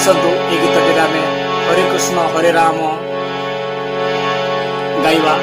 आसतु ये गीतटी आम हरे कृष्ण हरे राम गाइबा।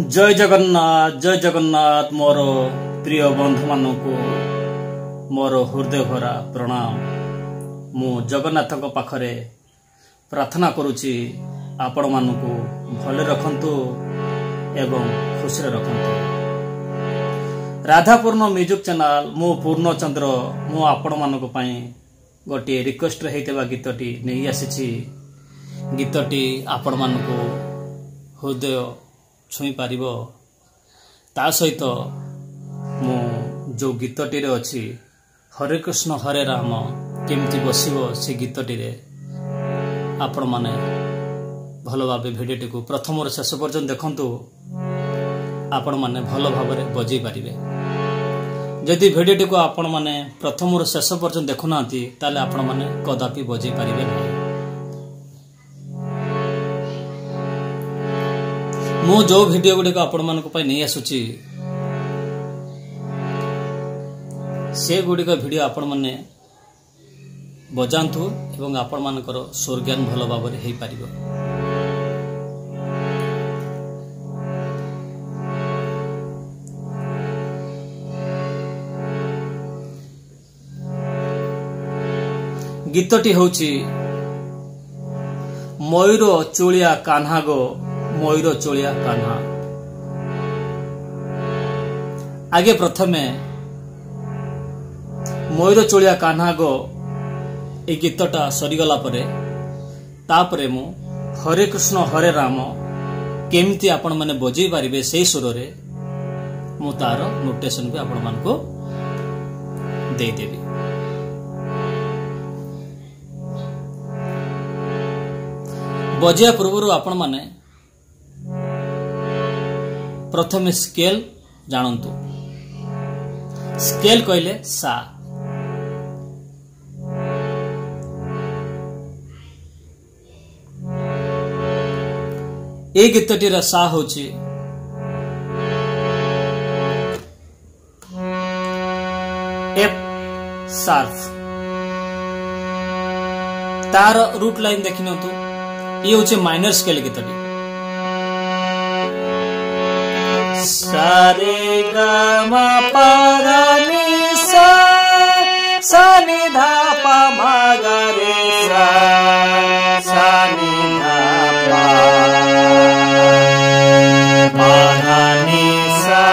जय जगन्नाथ मोर प्रिय बंधु मानू मोर हृदय भरा प्रणाम। मु जगन्नाथ पाखरे प्रार्थना करुची आपण मानू भले रखंतु एवं खुशी रखंतु। राधापूर्ण म्यूजिक चैनल मु पूर्णचंद्र मु आपण मानू गोटे रिक्वेस्ट होता गीतटी नहीं आसी। गीतटी आपण मानू हृदय छुई पारिब। ता सहित मु जो गीतटी अच्छी हरे कृष्ण हरे राम केमती बसिबो से गीतटी आपण माने भल भाव भिडियोटी को प्रथम शेष पर्यंत देखंतु। आपण माने भल भाव बजै पारिबे। जदि भिडियोटी को आपण माने प्रथम शेष पर्यंत देखुना ताले आपण माने कदापि बजै पारिबे नहीं। मु जो भिडियो गुड़िक आपण मानक नहीं आसुची से गुड़िक भिडियो आपण माने बजातु एवं आपण मानकर स्वर ज्ञान भल भाव हो पारिबो। गीतटी होची मयूर चूलिया कान्हा गो मयूर चूलिया कान्हा। आगे प्रथमे मयूर चूलिया कान्हा गो ए गीतटा सरीगला परे तापरे मु हरे कृष्ण हरे राम केमती आपण माने बजै पारिबे से सुर रे मु तार नोटेशन भी आपण मान को दे देबी। बजिया पूर्व आपण माने प्रथमे स्केल जानतु। स्केल कहले सा। ए गीतटी सा होची एफ शार्प। तार रूट लाइन देखिनतु। ये होचे माइनर स्केल गीतटी। सारे गा मा पा धा नि सा सा नि धा पा मा गा रे सा सा नि धा पा मा धा नि सा।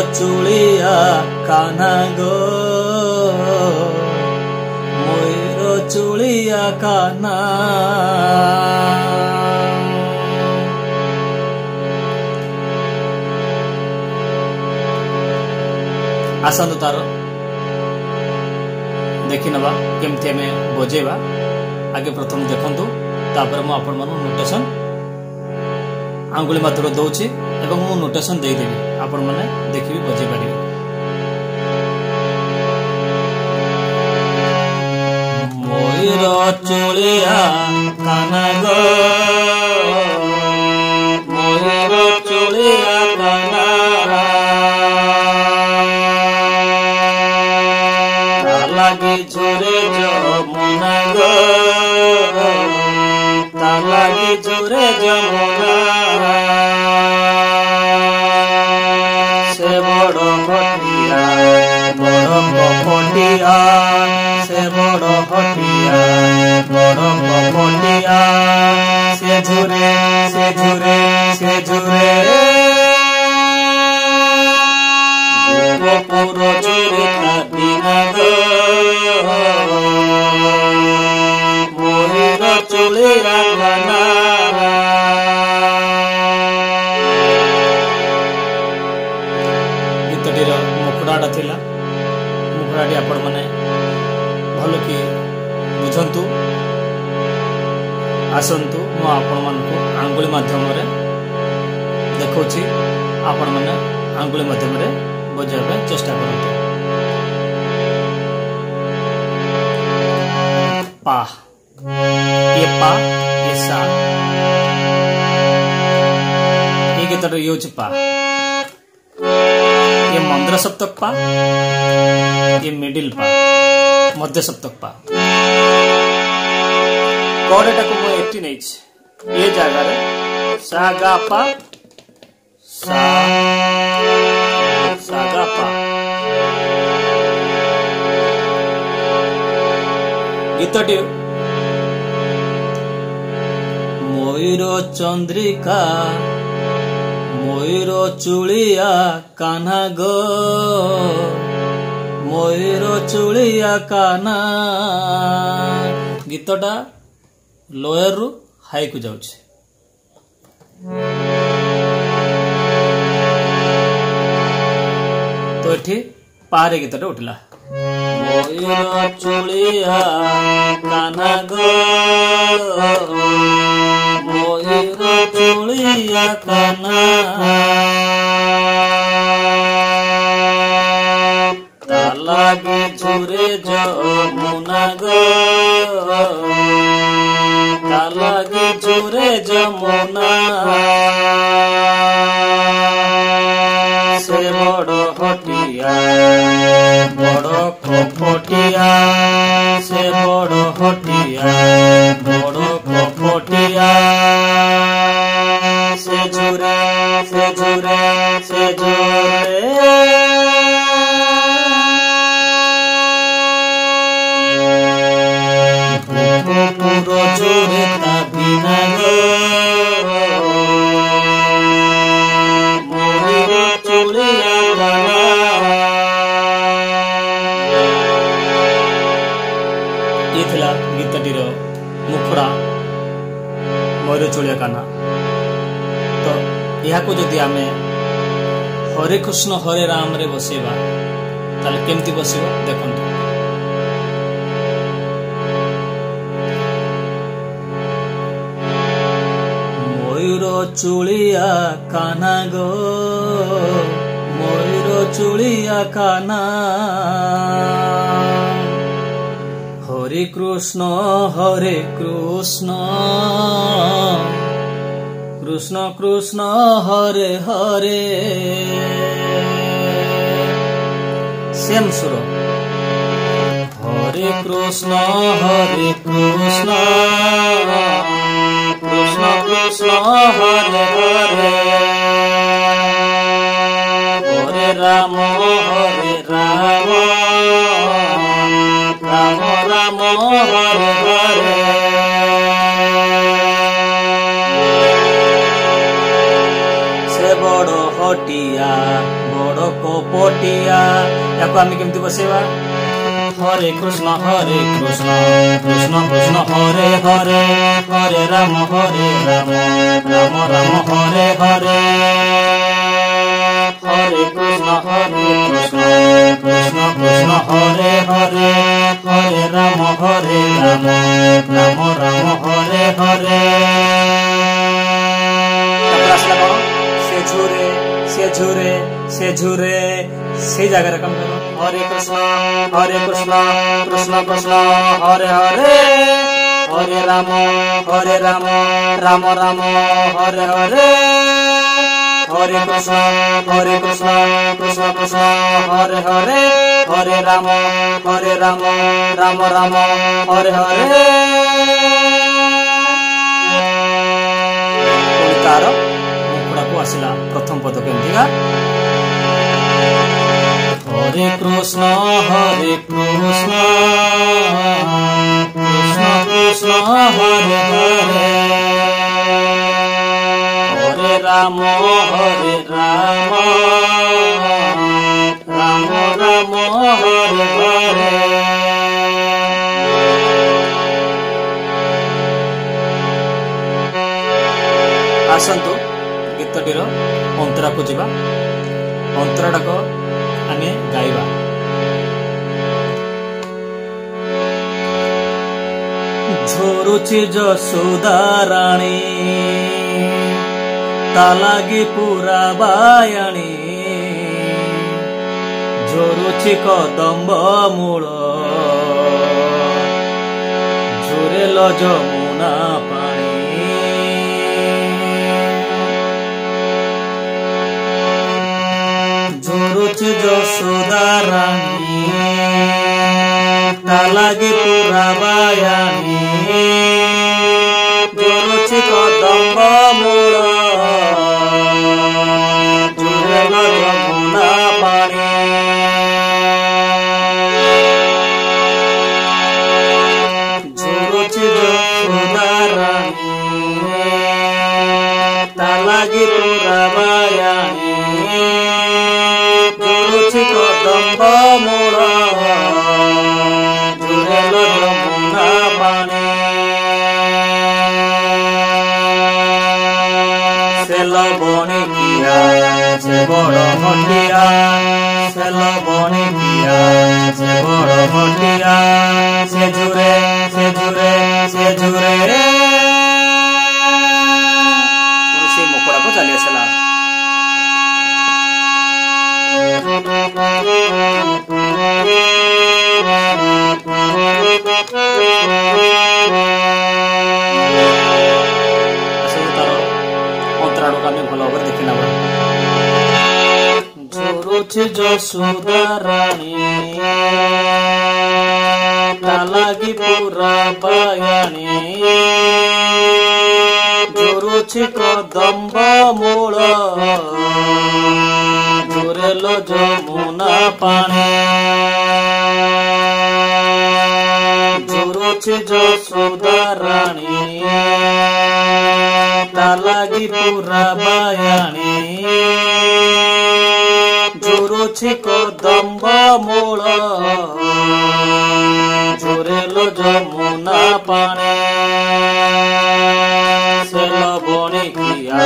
चूलिया कान्हा गो मयूर चूलिया कान्हा। आसतु तार देखि नबा केमती आमे बजेबा। आगे प्रथम देखंतु तापर मु आपण मानु नोटेशन आंगुली मात्र दउची एवं मु नोटेशन दे देबी। आपण माने देखि बजे पारि। मयूर चूलिया कान्हा गो मयूर चूलिया कान्हा। तालागी झोरे जमुना गो तालागी झोरे जमुना। से बड़ भटिया बड़ कपटिया से बड़ भटिया बड़ कपटिया। से झुरे से झुरे से झुरे गोपुर झुरे बिना गो मयूर चूलिया कान्हा। मुखड़ाटा थिला। मुखड़ाटी आपण माने भल कि बुझंतु। आसंतु मु आपण मानकु आंगुली माध्यम रे देखौछि। आपण माने आंगुली माध्यम रे बजाबा चेष्टा करंतु। पा ये सा यूज पा ये मंद्र सप्तक पा ये मिडिल पा मध्य सप्तक पा कौन एटा को मु एटी नहीं ये जगह रे सा गा पा सा सा गा पा गीतटी मयूर चंद्रिका मयूर चुलिया कान्हा गो मयूर चुलिया कान्हा गीतटा लोयर रु हाई को जाउछ तो एठी पारे गीतटा उठला मयूर चुलिया कान्हा गो मयूर चुलिया कान्हा तालागे झुरे जमुना गो तालागे झुरे जमुना से बड़ हटिया बड़ कपटिया से बड़ हटिया बड़ कपटिया से झुरे से झुरे से झुरे पुरो झुरे ता बिना गो मयूर चुलिया कान्हा ये थिला गीतटीर मुखड़ा मयूर चुलिया कान्हा तो यह को जदि आमे हरे कृष्ण हरे राम रे बसेबा ताले केमती बसिबो देखंतु मयूर चुलिया कान्हा गो मयूर चुलिया कान्हा हरे कृष्ण कृष्ण कृष्ण हरे हरे सेम सुर हरे कृष्ण कृष्ण कृष्ण हरे हरे हरे राम राम राम हरे हरे से बड़ हटिया बड़ कपटिया या आम केमती बसेवा हरे कृष्ण कृष्ण कृष्ण हरे हरे हरे राम राम राम हरे हरे हरे कृष्ण कृष्ण कृष्ण हरे हरे हरे राम राम राम हरे हरे से झुरे से झुरे से झुरे से जगह कम करो हरे कृष्ण कृष्ण कृष्ण हरे हरे हरे राम राम राम हरे हरे हरे कृष्ण कृष्ण कृष्ण हरे हरे हरे राम राम राम हरे हरे तार मुखड़ा को आसिला प्रथम पद केमतिगा हरे कृष्ण कृष्ण कृष्ण हरे हरे हरे राम राम राम हरे हरे आसतु गीतटीर अंतरा को जीवा अंतराटा को आमे गाइबा झोरुची जसोदा राणी तालागी पूरा बायाणी झोरुची कदम्ब मूल झुरेल जमुना पाणी ଯଶୋଦା ରାଣୀ ତା ଲାଗି ପୁରା ବାୟାଣୀ ଜୁରୁଛି କଦମ୍ବ ମୂଳ ଜୁରେଲ ଯମୁନା ପାଣି ଝୁରୁଛି ଯଶୋଦା ରାଣୀ ତା ଲାଗି ପୁରା ବାୟାଣୀ ଜୁରୁଛି କଦମ୍ବ ମୂଳ ଜୁରେଲ ଯମୁନା ପାଣି ସେଲ ବଣିକିଆ ସେ ବଡ଼ ହଟିଆ ସେଲ ବଣିକିଆ ସେ ବଡ଼ ହଟିଆ ସେ ଝୁରେ ସେ ଝୁରେ ସେ ଝୁରେ ସେ ମକଡ଼ାକୁ ଚାଲି ଆସିଲା। ତାର ଅନ୍ତରାଳକୁ ଆମେ ଭଲ ଭାବରେ ଦେଖି ନେବା। ଝୁରୁଛି ଯଶୋଦା ରାଣୀ ତା ଲାଗି ପୁରା ବାୟାଣୀ ଝୁରୁଛି କଦମ୍ବ ମୂଳ ଜୁରେଲ ଯମୁନା ପାଣି ଝୁରୁଛି ଯଶୋଦା ରାଣୀ ତା ଲାଗି ପୁରା ବାୟାଣୀ ଝୁରୁଛି କଦମ୍ବ ମୂଳ ଜୁରେଲ ଯମୁନା ପାଣି ସେଲ ବଣିକିଆ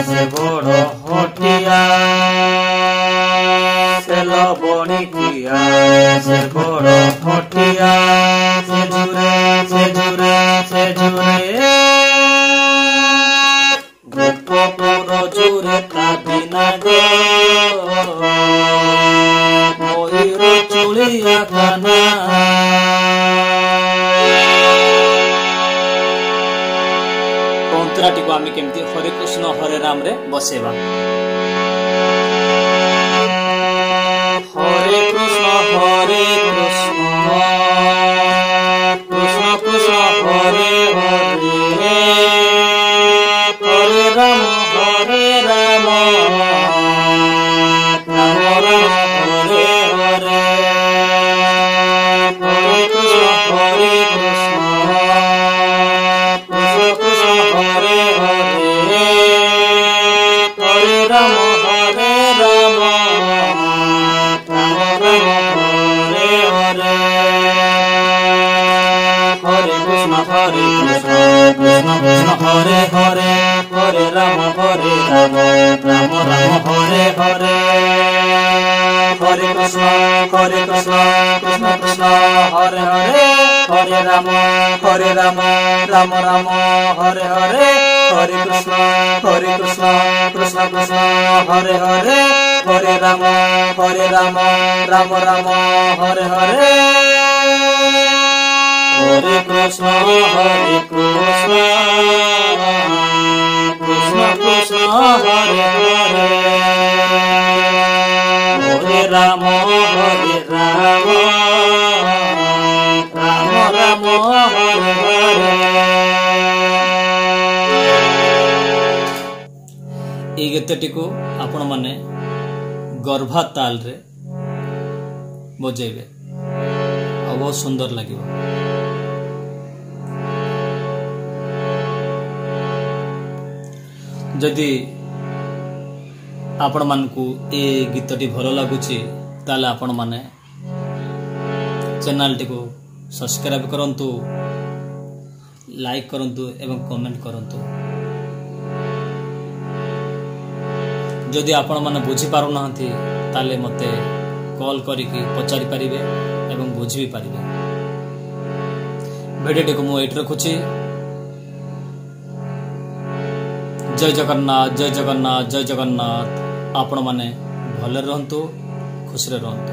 ସେ ବଡ଼ ହଟିଆ ସେଲ ବଣିକିଆ ସେ ବଡ଼ ହଟିଆ ସେ ଝୁରେ ସେ ଝୁରେ ସେ ଝୁରେ ଗୋପପୁର ଝୁରେ ତା ବିନା ଗো ମୟୂର ଚୁଳିଆ କାନା ଅନ୍ତରାଟିକୁ ଆମେ କେମିତି ହରେ କୃଷ୍ଣ ହରେ ରାମ ରେ ବସେଇବା। ହରେ କୃଷ୍ଣ କୃଷ୍ଣ କୃଷ୍ଣ ହରେ ହରେ ହରେ ରାମ ରାମ ରାମ ହରେ ହରେ ହରେ କୃଷ୍ଣ ହରେ କୃଷ୍ଣ କୃଷ୍ଣ ହରେ ହରେ ହରେ ରାମ ରାମ ରାମ ହରେ ହରେ ହରେ କୃଷ୍ଣ କୃଷ୍ଣ କୃଷ୍ଣ ହରେ ହରେ ହରେ ରାମ ରାମ ରାମ ହରେ ହରେ ହରେ କୃଷ୍ଣ କୃଷ୍ଣ କୃଷ୍ଣ ହରେ ହରେ ହରେ ରାମ ରାମ ରାମ ହରେ ହରେ ହରେ କୃଷ୍ଣ କୃଷ୍ଣ କୃଷ୍ଣ ହରେ ହରେ ହରେ ରାମ ରାମ ରାମ ହରେ ହରେ हरे कृष्ण कृष्ण कृष्ण हरे हरे हरे राम राम राम हरे हरे। এই গীতটিକୁ ଆପଣ ମାନେ ଗର୍ଭା ତାଳରେ ବଜେଇବେ ଆଉ ବହୁତ ସୁନ୍ଦର ଲାଗିବ। ଯଦି आपण मानकु ए गीतटी भल लगुची ताले आपण माने चैनल टी को सब्सक्राइब करंतु, लाइक करंतु एवं कमेंट करंतु। जदि आपण माने बुझी पारु नाहंती ताले मते कॉल करिकि पचारि परिबे एवं बुझी भी परिबे। वीडियो को मु एट रखुची। जय जगन्नाथ जय जगन्नाथ जय जगन्नाथ। आपण माने भले रहंतु, खुशी रहंतु।